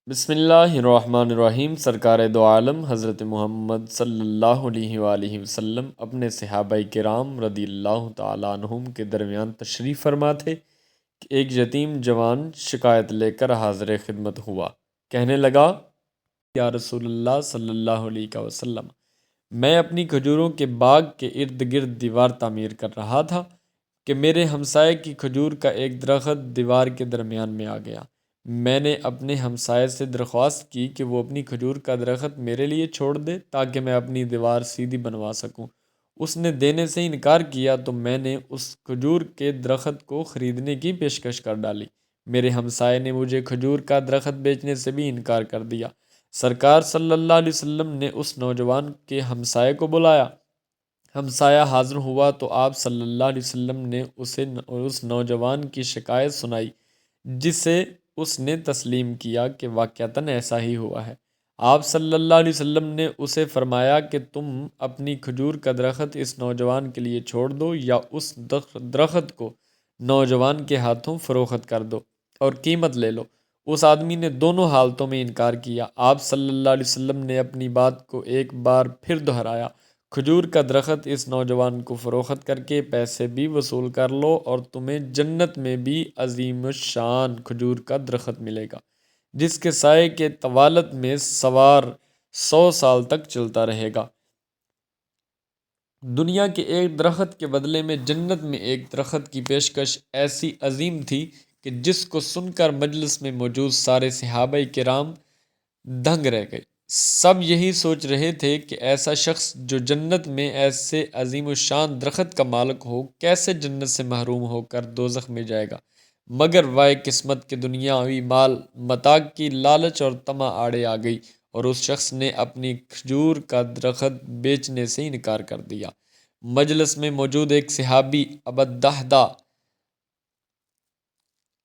بسم اللہ الرحمن الرحیم۔ سرکار دو عالم حضرت محمد صلی اللہ علیہ وآلہ وسلم اپنے صحابہ کرام رضی اللہ تعالیٰ عنہم کے درمیان تشریف فرما تھے کہ ایک یتیم جوان شکایت لے کر حاضر خدمت ہوا۔ کہنے لگا، یا رسول اللہ صلی اللہ علیہ وسلم، میں اپنی کھجوروں کے باغ کے ارد گرد دیوار تعمیر کر رہا تھا کہ میرے ہمسائے کی کھجور کا ایک درخت دیوار کے درمیان میں آ گیا۔ میں نے اپنے ہمسائے سے درخواست کی کہ وہ اپنی کھجور کا درخت میرے لیے چھوڑ دے تاکہ میں اپنی دیوار سیدھی بنوا سکوں۔ اس نے دینے سے انکار کیا تو میں نے اس کھجور کے درخت کو خریدنے کی پیشکش کر ڈالی۔ میرے ہمسائے نے مجھے کھجور کا درخت بیچنے سے بھی انکار کر دیا۔ سرکار صلی اللہ علیہ وسلم نے اس نوجوان کے ہمسائے کو بلایا۔ ہمسایہ حاضر ہوا تو آپ صلی اللہ علیہ وسلم نے اس نوجوان کی شکایت سنائی، جسے اس نے تسلیم کیا کہ واقعتاً ایسا ہی ہوا ہے۔ آپ صلی اللہ علیہ وسلم نے اسے فرمایا کہ تم اپنی کھجور کا درخت اس نوجوان کے لیے چھوڑ دو یا اس درخت کو نوجوان کے ہاتھوں فروخت کر دو اور قیمت لے لو۔ اس آدمی نے دونوں حالتوں میں انکار کیا۔ آپ صلی اللہ علیہ وسلم نے اپنی بات کو ایک بار پھر دہرایا، کھجور کا درخت اس نوجوان کو فروخت کر کے پیسے بھی وصول کر لو اور تمہیں جنت میں بھی عظیم الشان کھجور کا درخت ملے گا، جس کے سائے کے طوالت میں سوار 100 سال تک چلتا رہے گا۔ دنیا کے ایک درخت کے بدلے میں جنت میں ایک درخت کی پیشکش ایسی عظیم تھی کہ جس کو سن کر مجلس میں موجود سارے صحابہ کرام دنگ رہ گئے۔ سب یہی سوچ رہے تھے کہ ایسا شخص جو جنت میں ایسے عظیم الشان درخت کا مالک ہو، کیسے جنت سے محروم ہو کر دوزخ میں جائے گا۔ مگر وائے قسمت کے دنیاوی مال متاع کی لالچ اور طمع آڑے آ گئی اور اس شخص نے اپنی کھجور کا درخت بیچنے سے انکار کر دیا۔ مجلس میں موجود ایک صحابی ابو الدحداء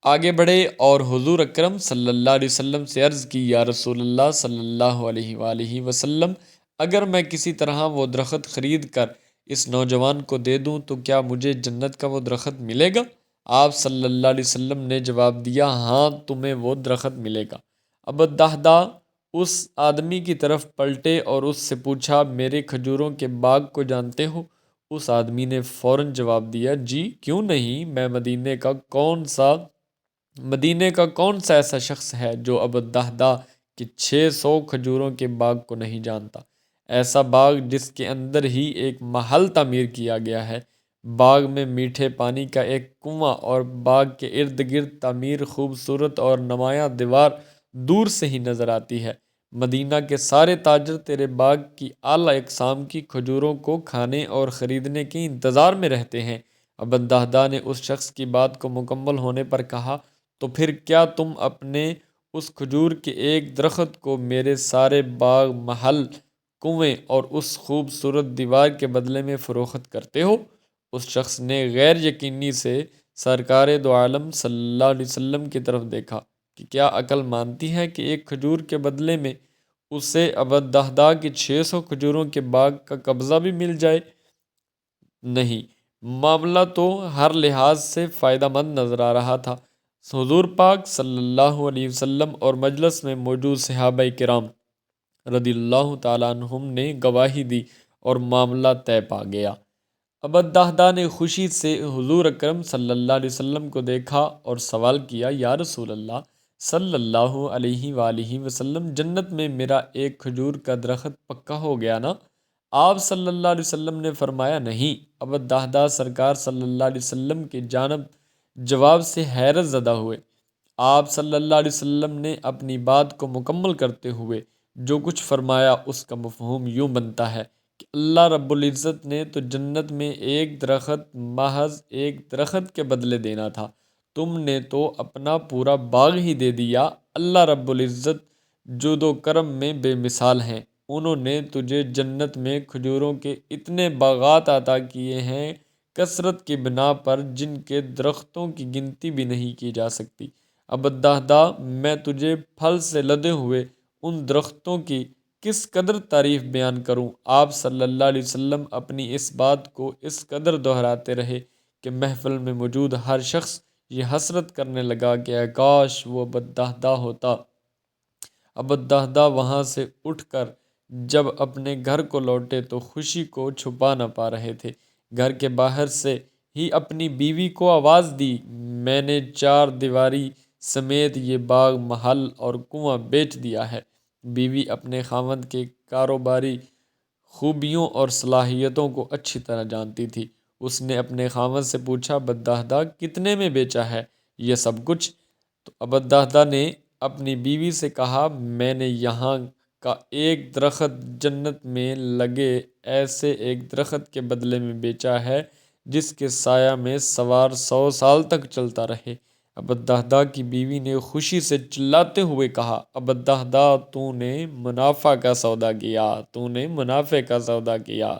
آگے بڑھے اور حضور اکرم صلی اللہ علیہ وسلم سے عرض کی، یا رسول اللہ صلی اللہ علیہ وآلہ وسلم، اگر میں کسی طرح وہ درخت خرید کر اس نوجوان کو دے دوں تو کیا مجھے جنت کا وہ درخت ملے گا؟ آپ صلی اللہ علیہ وسلم نے جواب دیا، ہاں، تمہیں وہ درخت ملے گا۔ ابو الدحداء اس آدمی کی طرف پلٹے اور اس سے پوچھا، میرے کھجوروں کے باغ کو جانتے ہو؟ اس آدمی نے فوراً جواب دیا، جی کیوں نہیں، میں مدینے کا کون سا ایسا شخص ہے جو ابو الدحداء کی 600 کھجوروں کے باغ کو نہیں جانتا؟ ایسا باغ جس کے اندر ہی ایک محل تعمیر کیا گیا ہے، باغ میں میٹھے پانی کا ایک کنواں اور باغ کے ارد گرد تعمیر خوبصورت اور نمایاں دیوار دور سے ہی نظر آتی ہے۔ مدینہ کے سارے تاجر تیرے باغ کی اعلیٰ اقسام کی کھجوروں کو کھانے اور خریدنے کے انتظار میں رہتے ہیں۔ ابو الدحداء نے اس شخص کی بات کو مکمل ہونے پر کہا، تو پھر کیا تم اپنے اس کھجور کے ایک درخت کو میرے سارے باغ، محل، کنویں اور اس خوبصورت دیوار کے بدلے میں فروخت کرتے ہو؟ اس شخص نے غیر یقینی سے سرکار دو عالم صلی اللہ علیہ وسلم کی طرف دیکھا کہ کیا عقل مانتی ہے کہ ایک کھجور کے بدلے میں اسے ابو الدحداء کی 600 کھجوروں کے باغ کا قبضہ بھی مل جائے؟ نہیں، معاملہ تو ہر لحاظ سے فائدہ مند نظر آ رہا تھا۔ حضور پاک صلی اللہ علیہ وسلم اور مجلس میں موجود صحابہ کرام رضی اللہ تعالیٰ عنہم نے گواہی دی اور معاملہ طے پا گیا۔ ابو الدحداء نے خوشی سے حضور اکرم صلی اللہ علیہ وسلم کو دیکھا اور سوال کیا، یا رسول اللہ صلی اللہ علیہ وآلہ وسلم، جنت میں میرا ایک کھجور کا درخت پکا ہو گیا نا؟ آپ صلی اللہ علیہ وسلم نے فرمایا، نہیں۔ ابو الدحداء سرکار صلی اللہ علیہ وسلم کی جانب جواب سے حیرت زدہ ہوئے۔ آپ صلی اللہ علیہ وسلم نے اپنی بات کو مکمل کرتے ہوئے جو کچھ فرمایا اس کا مفہوم یوں بنتا ہے کہ اللہ رب العزت نے تو جنت میں ایک درخت محض ایک درخت کے بدلے دینا تھا، تم نے تو اپنا پورا باغ ہی دے دیا۔ اللہ رب العزت جود و کرم میں بے مثال ہیں، انہوں نے تجھے جنت میں کھجوروں کے اتنے باغات عطا کیے ہیں کثرت کی بنا پر جن کے درختوں کی گنتی بھی نہیں کی جا سکتی۔ ابو الدحداء، میں تجھے پھل سے لدے ہوئے ان درختوں کی کس قدر تعریف بیان کروں؟ آپ صلی اللہ علیہ وسلم اپنی اس بات کو اس قدر دہراتے رہے کہ محفل میں موجود ہر شخص یہ حسرت کرنے لگا کہ اے کاش وہ ابو الدحداء ہوتا ابو الدہداء وہاں سے اٹھ کر جب اپنے گھر کو لوٹے تو خوشی کو چھپا نہ پا رہے تھے۔ گھر کے باہر سے ہی اپنی بیوی کو آواز دی، میں نے 4 دیواری سمیت یہ باغ، محل اور کنواں بیچ دیا ہے۔ بیوی اپنے خاوند کے کاروباری خوبیوں اور صلاحیتوں کو اچھی طرح جانتی تھی۔ اس نے اپنے خاوند سے پوچھا، ابو الدہداء کتنے میں بیچا ہے یہ سب کچھ؟ تو ابو الدہداء نے اپنی بیوی سے کہا، میں نے یہاں کا ایک درخت جنت میں لگے ایسے ایک درخت کے بدلے میں بیچا ہے جس کے سایہ میں سوار 100 سال تک چلتا رہے۔ ابو الدہداء کی بیوی نے خوشی سے چلاتے ہوئے کہا، ابو الدہداء تو نے منافع کا سودا کیا، تو نے منافع کا سودا کیا۔